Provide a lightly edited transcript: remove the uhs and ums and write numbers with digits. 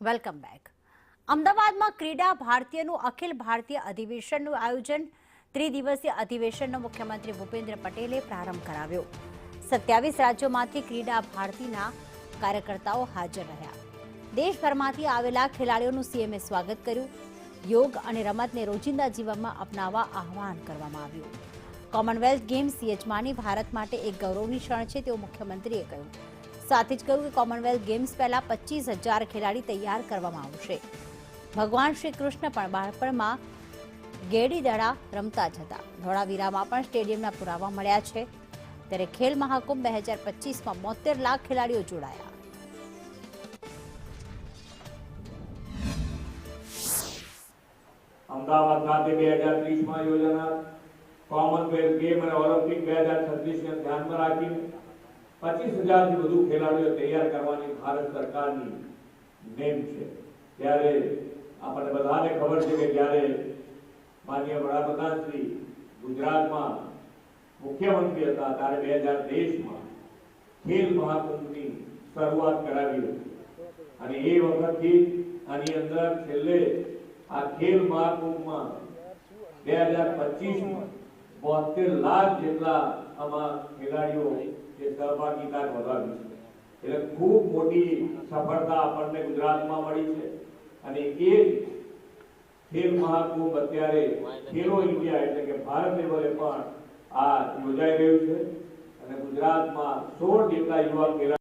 Welcome back. અમદાવાદમાં ક્રીડા ભારતીયનું અખિલ ભારતીય અધિવેશનનું આયોજન. ત્રિદિવસીય અધિવેશનનો મુખ્યમંત્રી ભૂપેન્દ્ર પટેલે પ્રારંભ કરાવ્યો. 27 રાજ્યોમાંથી ક્રીડા ભારતીના કાર્યકર્તાઓ હાજર રહ્યા. દેશભરમાંથી આવેલા ખેલાડીઓનું સીએમએ સ્વાગત કર્યું. યોગ અને રમતને રોજિંદા જીવનમાં અપનાવવા આહ્વાન કરવામાં આવ્યું. કોમનવેલ્થ ગેમ્સ યજમાની ભારત માટે એક ગૌરવની ક્ષણ છે તેવું મુખ્યમંત્રીએ કહ્યું. સાથે જ કહ્યું કે કોમનવેલ્થ ગેમ્સ પહેલા 25,000 ખેલાડી તૈયાર કરવામાં આવશે. ભગવાન શ્રી કૃષ્ણ પણ બાળપણમાં ગેડી દડા રમતા જ હતા. ધોળાવીરામાં પણ સ્ટેડિયમના પુરાવા મળ્યા છે. ત્યારે ખેલ મહાકુંભ 2025માં 72 લાખ ખેલાડીઓ જોડાયા. અમદાવાદ ખાતે 2030માં યોજાનાર કોમનવેલ્થ ગેમ અને ઓલિમ્પિક 2036ને ધ્યાનમાં રાખીને 25,000 થી વધુ ખેલાડીઓ તૈયાર કરવાની ભારત સરકારની નેમ છે. ત્યારે આપણને બધાને ખબર છે કે જ્યારે માનનીય વડાપ્રધાન શ્રી ગુજરાતમાં મુખ્યમંત્રી હતા ત્યારે 2023માં ખેલ મહાકુંભની શરૂઆત કરાવી હતી અને એ વખતથી આની અંદર છેલ્લે આ ખેલ મહાકુંભમાં 2025માં 72 લાખ જેટલા આમાં ખેલાડીઓ સહભાગીતા નોંધાવી છે. એટલે ખૂબ મોટી સફળતા આપણને ગુજરાતમાં મળી છે અને એ ખેલ મહાકુંભ અત્યારે ખેલો ઇન્ડિયા એટલે કે ભારત લેવલે પણ આ યોજાઈ રહ્યું છે અને ગુજરાતમાં 16 જેટલા યુવા ખેલાડીઓ